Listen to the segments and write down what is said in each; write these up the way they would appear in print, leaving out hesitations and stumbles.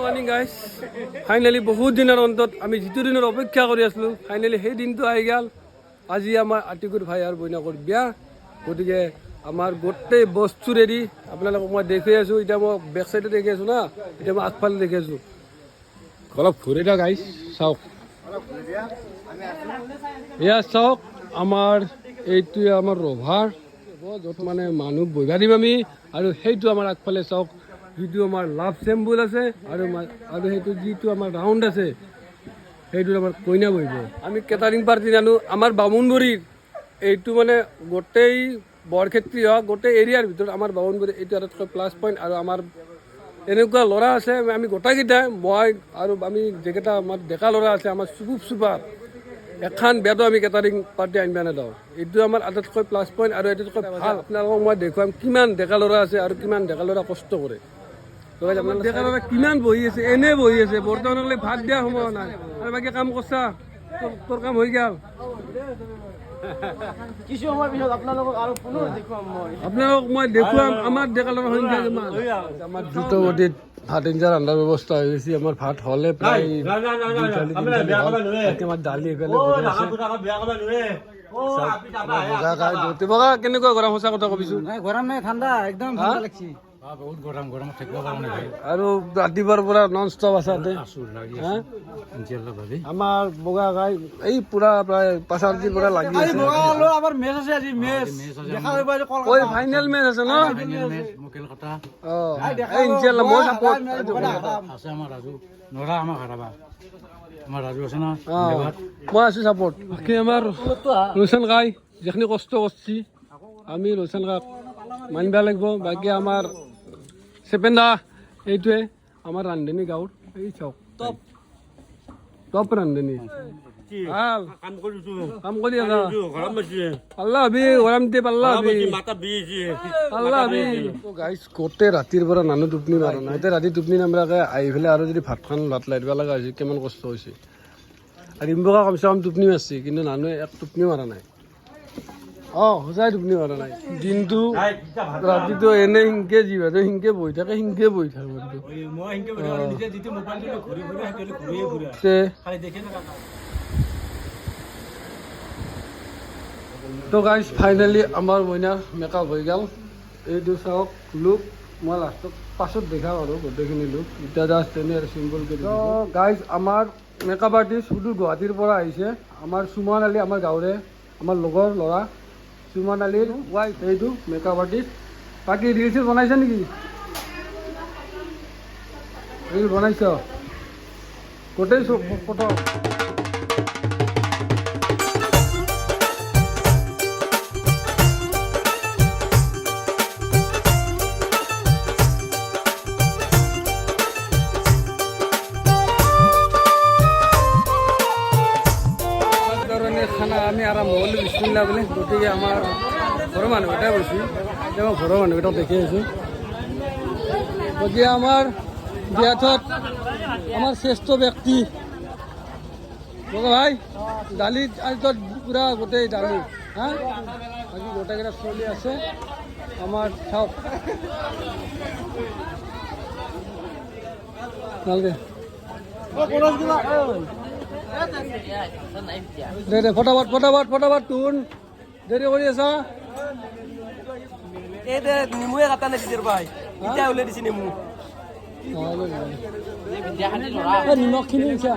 Morning guys finally বহুত দিনৰ অন্তত আমি যিটো দিনৰ অপেক্ষা কৰি আছিলোঁ ফাইনেলি সেই দিনটো আহি গ'ল। আজি আমাৰ আতিকুৰ ভাই আৰু বইনাকৰ বিয়া, গতিকে আমাৰ গোটেই বস্তু ৰেডি। আপোনালোকক মই দেখি আছোঁ, এতিয়া মই বেক চাইডে দেখি আছোঁ না, এতিয়া মই আগফালে দেখি আছোঁ। অলপ ঘূৰি দিয়ক গাইজ, চাওক এয়া চাওক আমাৰ এইটোৱে আমাৰ ৰভাৰ, য'ত মানে মানুহ বহিবা দিম আমি। আৰু সেইটো আমাৰ আগফালে চাওক যিটো আমাৰ লাভ চেম্বুল আছে, আৰু সেইটো যিটো আমাৰ ৰাউণ্ড আছে সেইটোত আমাৰ কইনা বহিব। আমি কেটাৰিং পাৰ্টি নানো, আমাৰ বামুণবুৰীৰ এইটো মানে গোটেই বৰক্ষেত্ৰী হওক গোটেই এৰিয়াৰ ভিতৰত আমাৰ বামুণবুৰী এইটো আটাইতকৈ প্লাছ পইণ্ট। আৰু আমাৰ এনেকুৱা ল'ৰা আছে, আমি গোটেইকেইটাই, মই আৰু আমি যিকেইটা আমাৰ ডেকা ল'ৰা আছে, আমাৰ চুপাৰ এখন বেদো আমি কেটাৰিং পাৰ্টি আনিব নেদাওঁ। এইটো আমাৰ আটাইতকৈ প্লাছ পইণ্ট আৰু এইটোতকৈ ভাল। আপোনালোকক মই দেখুৱাম কিমান ডেকা ল'ৰা আছে আৰু কিমান ডেকা ল'ৰা কষ্ট কৰে। আপোনাৰ ডেকা ল'ৰা কিমান বহি আছে, এনে বহি আছে, বৰ্তমানলৈ ভাত দিয়া সময় নাই। আৰু বাকী কাম কৰছা, তোৰ কাম হৈ গ'ল। কিছু সময় পিছত আপোনালোকক মই দেখুৱাম আমাৰ ডেকা ল'ৰা সংখ্যা কিমান। আমাৰ দ্ৰুতগতিত ভাত আঞ্জা ৰন্ধাৰ ব্যৱস্থা হৈ গৈছে। আমাৰ ভাত হ'লে প্ৰায় আমাৰ দালি কেনেকুৱা গৰম, সঁচা কথা কবিছো। গৰম নাই, ঠাণ্ডা একদম ঠাণ্ডা লাগছে। বহুত গৰম, গৰমত থাকিব পৰা নাই। আৰু ৰাতিপুৱাৰ পৰা নন ষ্টপ আছে আমাৰ বগা গাই এই পুৰা প্ৰায় 5 পৰা লাগি আছে। ফাইনেল মেচ আছে ন, মই আছো চাপৰ্ট। বাকী আমাৰ ৰোশন গাই যিখিনি কষ্ট কৰিছে আমি ৰোশন গাক মানিব লাগিব। বাকী আমাৰ চেপেন্দা এইটোৱে আমাৰ ৰান্ধনী গাঁৱৰ, এই চাওক টপ ৰান্ধনী ভাল কাম কৰি আছা। পাল্লা হাবি গৰম দি পাল্লা হাবি গাইজ গোটেই ৰাতিৰ পৰা নানো টোপনি মাৰা নাই। এতিয়া ৰাতি টোপনি নামাৰাকে আহি পেলাই আৰু যদি ভাতখন লাট লাই দিব লগা হৈছে, কিমান কষ্ট হৈছে। আৰু ইম্বকা কমচে কম টোপনি মাৰছি, কিন্তু নানুৱে এক টোপনি মাৰা নাই। সঁচাই টোপনি মাৰা নাই। দিনটো ৰাতিটো এনে সিংকে যিভাৱে সিংকে বহি থাকে তো গাইজ ফাইনেলি আমাৰ মইনাৰ মেকআপ হৈ গ'ল। এইটো চাওক লুক, মই লাষ্টত পাছত দেখাম আৰু গোটেইখিনি লুক। এতিয়া জাষ্ট এনেই আৰু চিম্পলকৈ তো গাইজ আমাৰ মেকআপ আৰ্টিষ্ট সুদূৰ গুৱাহাটীৰ পৰা আহিছে, আমাৰ সুমন আলী, আমাৰ গাঁৱৰে আমাৰ লগৰ ল'ৰা সুমন আলীৰ ৱাইফ এইটো মেকআপ আৰ্টিষ্ট। বাকী ৰিল চিল বনাইছে নেকি? ৰিল বনাইছ গোটেই ফটো। খানা আমি আৰম্ভ কৰিলোঁ বিছমিল্লাহ বুলি। গতিকে আমাৰ ঘৰৰ মানুহকেইটাই গৈছোঁ, এতিয়া মই ঘৰৰ মানুহকেইটাক দেখি আছোঁ। গতিকে আমাৰ বিয়াটোত আমাৰ শ্ৰেষ্ঠ ব্যক্তি বগা ভাই দালি আজিতো পুৰা গোটেই দালি হা, বাকী গোটেইকেইটা চলি আছে আমাৰ। চাওক ভালকে দে ফটাফট তোন দেৰি কৰি আছা। এই দে নেমুৱে কাটা নাই দিছে ভাই, এতিয়া ওলাই দিছে নেমু। নিমখখিনি দিছা।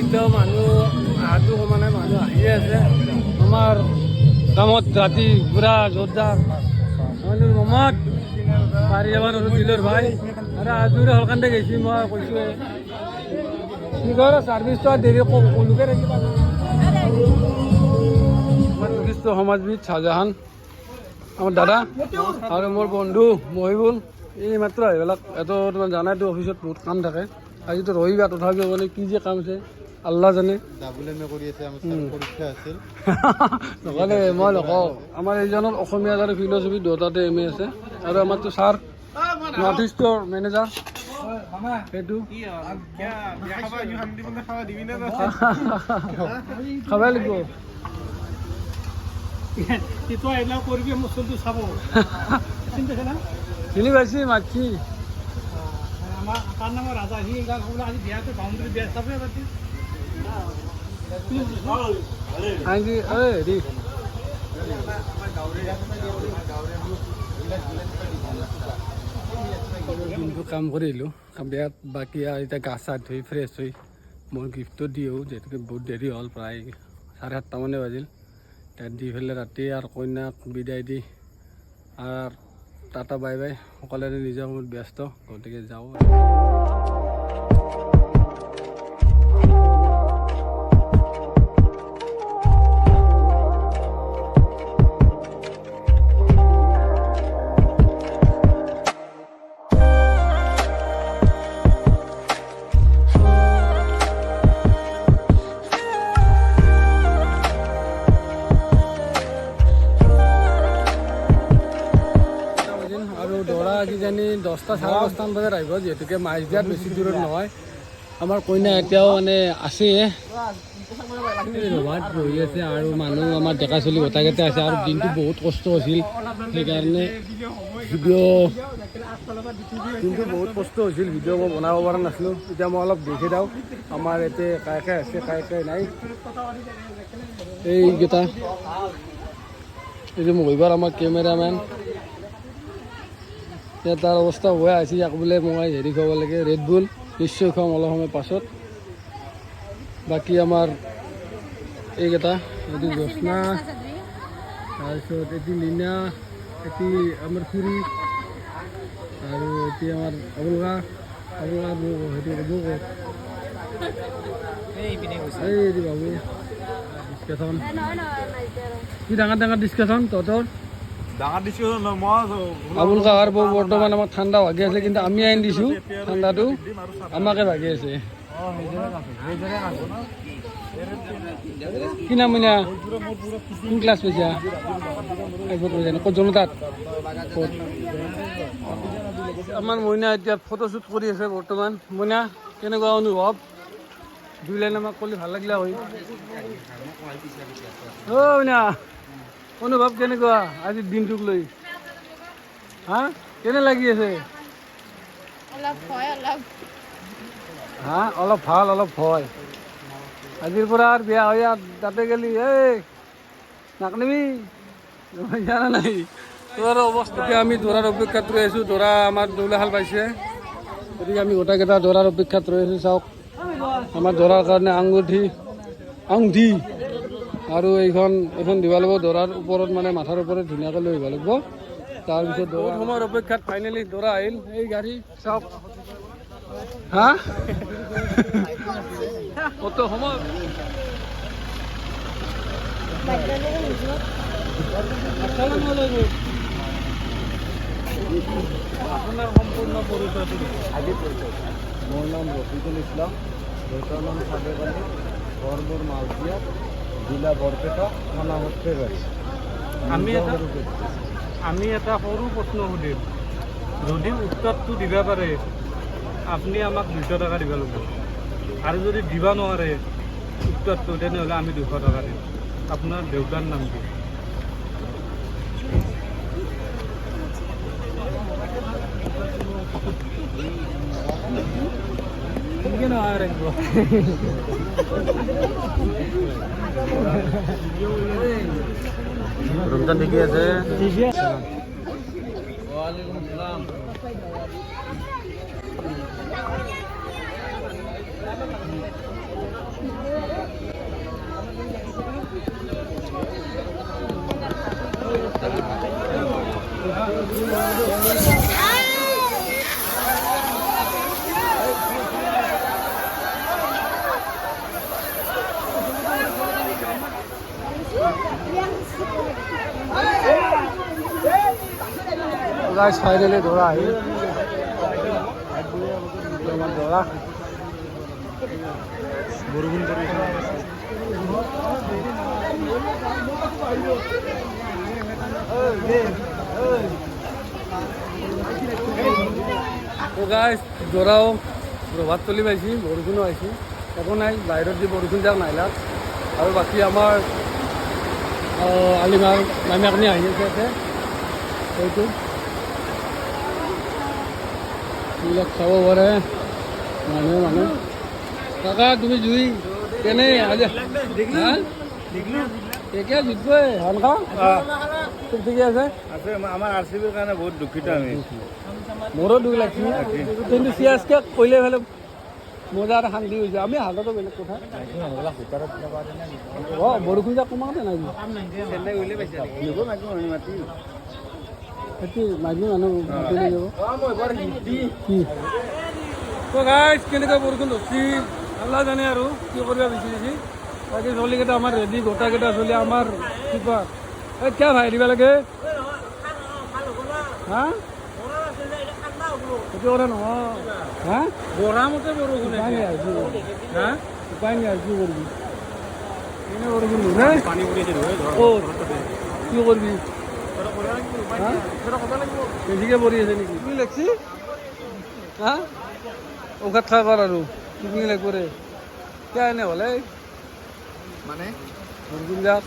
এতিয়াও মানুহ আহাটো মানে মানুহ আহিয়ে আছে আমাৰ কামত ৰাতি পুৰা জোৰদাৰ মমত পাৰি যাবাৰ আৰু দিলৰ ভাই আৰু আজুৰে হলকান্তে গৈছি মই কৈছোৱে কি কয় ছাৰ্ভিচটো দেৰি কলোকে থাকিব আমাৰ বিশিষ্ট সমাজবিদ চাহজাহান আমার দাদা আর মোর বন্ধু মহিবুল এই মাত্র আহি পেলাক এত তোমার জানাইতো অফিসত বহুত কাম থাকে আজি তো রবিবার তথাপিও মানে কি যে কাম আছে আল্লাহ জানে নকলে মই নকওঁ আমাৰ এইজনৰ অসমীয়া আৰু ফিলচফি দুটাতে এম এ আছে আৰু আমাৰতো ছাৰ নৰ্থ ইষ্টৰ মেনেজাৰ সেইটো খাবাই লাগিব চিনি পাইছি মাছি হেৰি দিনটো কাম কৰি আহিলোঁ বিয়াত বাকী এতিয়া গা চা ধুই ফ্ৰেছ হৈ মই গিফ্টটো দিওঁ যিহেতুকে বহুত দেৰি হ'ল প্ৰায় 7:30 বাজিল তাত দি পেলাই ৰাতি আৰু কইনাক বিদায় দি আৰু টাটা বাই বাই সকলোৰে নিজৰ কামত ব্যস্ত গতিকে যাওঁ কিজানি 10টা 10:30 বজাত আহিব যিহেতুকে মাছ দিয়াত বেছি দূৰত নহয় আমাৰ কইনা এতিয়াও মানে আছে ৰবাত বহি আছে আৰু মানুহ আমাৰ ডেকা চলি গোটাকেইটা আছে আৰু দিনটো বহুত কষ্ট হৈছিল সেইকাৰণে দিনটো বহুত কষ্ট হৈছিল ভিডিঅ' মই বনাব পৰা নাছিলোঁ এতিয়া মই অলপ দেখি দিওঁ আমাৰ ইয়াতে কাই কাই আছে কাই কাই নাই এইকেইটা এই যে মহিবাৰ আমাৰ কেমেৰামেন তাৰ অৱস্থা হৈ আছে ইয়াক বোলে মই হেৰি খাব লাগে ৰেড বুল নিশ্চয় খুৱাম অলপ সময় পাছত বাকী আমাৰ এইকেইটা এটি জ্যোৎস্না তাৰপিছত এটি লীনা এটি আমাৰ খুৰী আৰু এটি আমাৰ আবুলকা হেৰি ক'ব এই বাবু ডিছকাশ্যন কি ডাঙৰ ডাঙৰ ডিছকাশ্যন তহঁতৰ আবুল কাহাৰ বৰ্তমান আমাৰ ঠাণ্ডা ভাগি আছে কিন্তু আমি আনি দিছোঁ ঠাণ্ডাটো আমাকে ভাগি আছে কি নাম মইনা কোন ক্লাছ পাইছা ক'ত জনতাত ক'ত আমাৰ মইনা এতিয়া ফটোশ্বুট কৰি আছে বৰ্তমান মইনা কেনেকুৱা অনুভৱ 2 লাইন আমাক ক'লে ভাল লাগিলে হয় মইনা অনুভৱ কেনেকুৱা আজিৰ দিনটোক লৈ হা কেনে লাগি আছে অলপ ভাল অলপ ভয় আজিৰ পৰা আৰু বিয়া হৈ তাতে গেলি এই নাকনিবি জানা নাই তোৰ অৱস্থা আমি দৌৰাৰ অপেক্ষাত ৰৈ আছোঁ দৌৰা আমাৰ দৌলাশাল পাইছে গতিকে আমি গোটেইকেইটা দৌৰাৰ অপেক্ষাত ৰৈ আছোঁ চাওক আমাৰ দৌৰাৰ কাৰণে আঙুঠি আৰু এইখন দিব লাগিব দৌৰাৰ ওপৰত মানে মাথাৰ ওপৰত ধুনীয়াকৈ লৈ আহিব লাগিব তাৰপিছত বহুত সময়ৰ অপেক্ষাত ফাইনেলি দৌৰা আহিল এই গাড়ী চাওক হা কত সময় আপোনাৰ সম্পূৰ্ণ পৰিচয়টো মোৰ নাম ৰফিকুল ইছলাম দেউতাৰ নাম সাদেক আলী ঘৰ মোৰ মালচিয়া জিলা বৰপেটা থানা সৰ্থেবাৰী আমি এটা সৰু প্ৰশ্ন সুধিম যদি উত্তৰটো দিব পাৰে আপুনি আমাক 200 টকা দিব লাগিব আৰু যদি দিব নোৱাৰে উত্তৰটো তেনেহ'লে আমি 200 টকা দিম আপোনাৰ দেউতাৰ নাম কি ৰমজান ঠিকই আছে ওয়ালাইকুম আসসালাম গাইছ ফাইনেলি দৰা আহিল আমাৰ দৰা বৰষুণ পৰি তো গাইছ দৰাও প্ৰভাত চলি পাইছি বৰষুণো আহিছে একো নাই বাহিৰত যি বৰষুণ যাক নাহিলাক আৰু বাকী আমাৰ আলিমাৰ মামিয়াখিনি আহি আছে ইয়াতে সেইটো এইবিলাক চাব পাৰে মানুহ কাকা তুমি জুই কেনে আজি একে জিতবই হানকা খুব ঠিকে আছে আমাৰ RCBৰ কাৰণে বহুত দুখিত আমি মোৰো দুখ লাগছে কিন্তু চিৰিয়াছকৈ কৰিলে হ'লে মজা এটা শান্তি হৈছে আমি হাততো বেলেগ কথা অঁ বৰষুণ যাক কমাওঁতে নাই সেইটো মাইকী মানুহ মাতি লৈ যাব কি তো গাইছ কেনেকৈ বৰষুণ ধৰছি আল্লাহ জানে আৰু কি কৰিব বিচাৰিছে বাকী চলিকেইটা আমাৰ ৰেডি গোটাকেইটা চলি আমাৰ কি কোৱা এই কিয় ভাই দিব লাগে হা সেইটো কথা নহয় হা গৰমতে বৰষুণ উপায় নাই আৰু হা উপায় নাই আৰু কি কৰিবি এনে বৰষুণ নুঠে পানী পৰিছে কি কৰিবি হা বেছিকৈ পৰি আছে নেকি কি লাগছি হা ঔষধ খাব পাৰ আৰু কি লাগিব ৰে কিয় এনে হ'লে মানে বৰষুণ যাক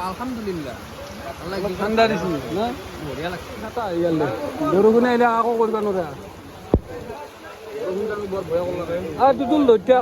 আলহামদুলিল্লাহ অলপ ঠাণ্ডা দিছি না বঢ়িয়া লাগছে বৰষুণে আহিলে আকৌ কৰিব নোৱাৰে বৰ ভয় কৰিব লাগে আৰু তুতুল ধৈৰ্য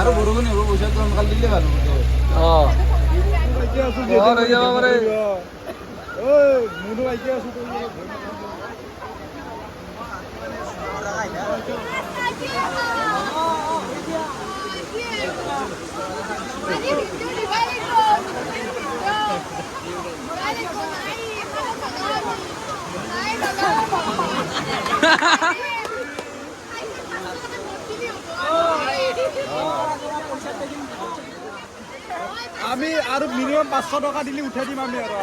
আৰু বৰষুণ হ'ব পইচাটো সোনকালে দিলে ভাল অঁ হৈ যাব পাৰে আমি আৰু মিনিমাম 500 টকা দিলে উঠাই দিম আমি আৰু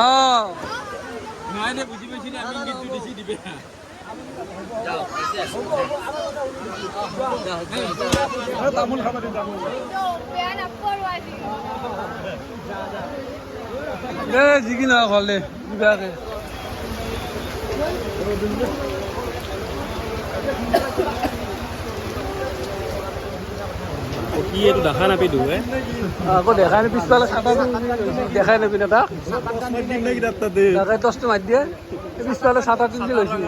অঁ নাই নাই বুজি পাইছি আমি কিন্তু বেছি দিবে তামোল খাব দিম তামোল দে যি কি নহওক হ'ল দে কিবাকে কি এইটো দেখা নাপি দুৱে আকৌ দেখাই নাই পিছফালে চাটাটো দেখাই নাপি না তাক তাকে টচটো মাৰি দিয়ে পিছফালে চাটাটো দি লৈছিল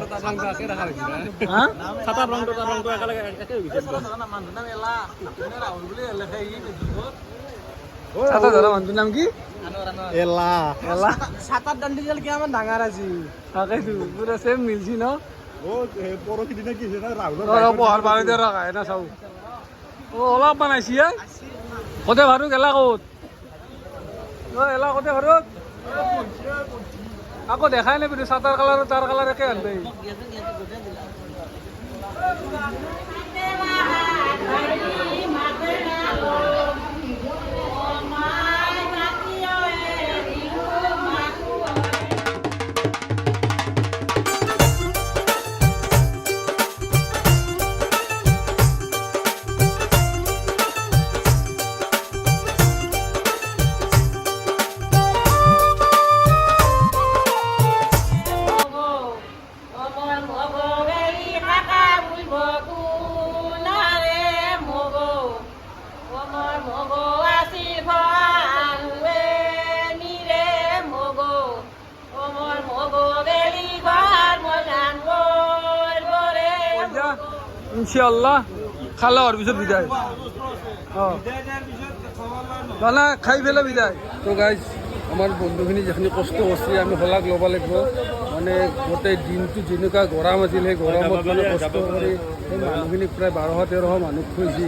হা ছাতাৰ ৰংটো তাৰ ৰংটো একেলগে একে হৈ গৈছে চাটা ধৰা মানুহটোৰ নাম কি এলা এলা ছাতাৰ দাণ্ডিডাল কিমান ডাঙৰ আজি তাকেইতো পুৰা চেম মিলছি ন পৰহি দিনা কি হৈছে ৰাহুলৰ পঢ়াৰ পানী দে ৰখাই না চাওঁ অলপ বনাইছি কতে ভাৰু গেলা ক'ত এলা কতে ভাৰত আকৌ দেখাই নাই কিন্তু চাটাৰ কালাৰ তাৰ কালাৰ একে আনবে ইনশাআল্লাহ খালা হোৱাৰ পিছত বিদায় খানা খাই পেলাই বিদায় তো গাইজ আমাৰ বন্ধুখিনি যিখিনি কষ্ট কৰিছে আমি শলাগ ল'ব লাগিব মানে গোটেই দিনটো যেনেকুৱা গৰম আছিল সেই গৰমত মানে কষ্ট কৰি সেই মানুহখিনিক প্ৰায় 1200-1300 মানুহ খুৱাইছে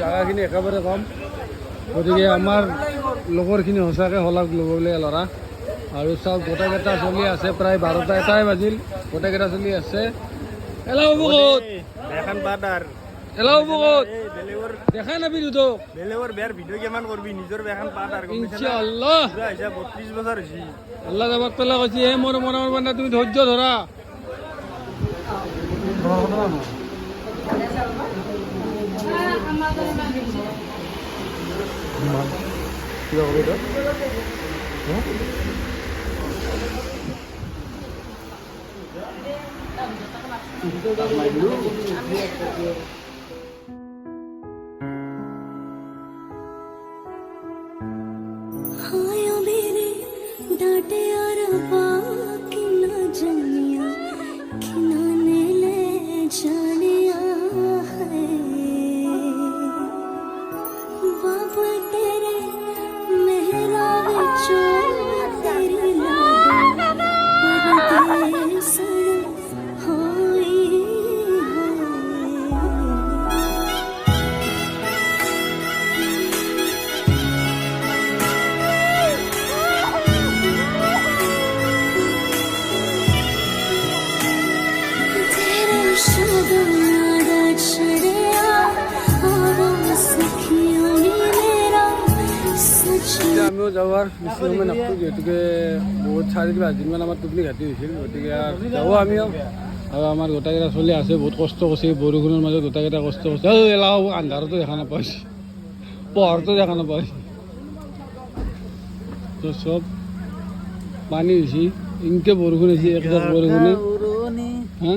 জেগাখিনি একেবাৰে কম গতিকে আমাৰ লগৰখিনি সঁচাকৈ শলাগ ল'বলৈ ল'ৰা আৰু চাওক গোটেইকেইটা চলি আছে প্ৰায় 12টা 1টাই বাজিল গোটেইকেইটা চলি আছে এলাও বহুত এখন পাতাৰ এলাও বহুত দেখাই নাবি তোক বেলেগৰ বেয়াৰ ভিডিঅ' কিমান কৰবি নিজৰ বেয়াখন পাতাৰ ইনশাআল্লাহ 32 বছৰ হৈছে আল্লাহ যাবাক পেলা কৈছে হে মোৰ মনৰ বান্ধা তুমি ধৈৰ্য ধৰা डांटे और बाकी न जानिया खिनाने ले जानिया है बाबा तेरे मेहरा विचों तेरी लाडो परदेस होई এতিয়া আমিও যাওঁ আৰু বেছি সময় নাপাওঁ যিহেতুকে বহুত 4-5 দিনমান আমাৰ টোপনি ঘাটি হৈছিল গতিকে আৰু যাওঁ আমিও আৰু আমাৰ গোটেইকেইটা চলি আছে বহুত কষ্ট কৰিছে বৰষুণৰ মাজত গোটেইকেইটা কষ্ট কৰিছে এলাও আন্ধাৰতো দেখা নাপাইছে পোহৰতো দেখা নাপাইছে তো চব পানী হৈছে ইনকে বৰষুণ হৈছে একজাক বৰষুণে হা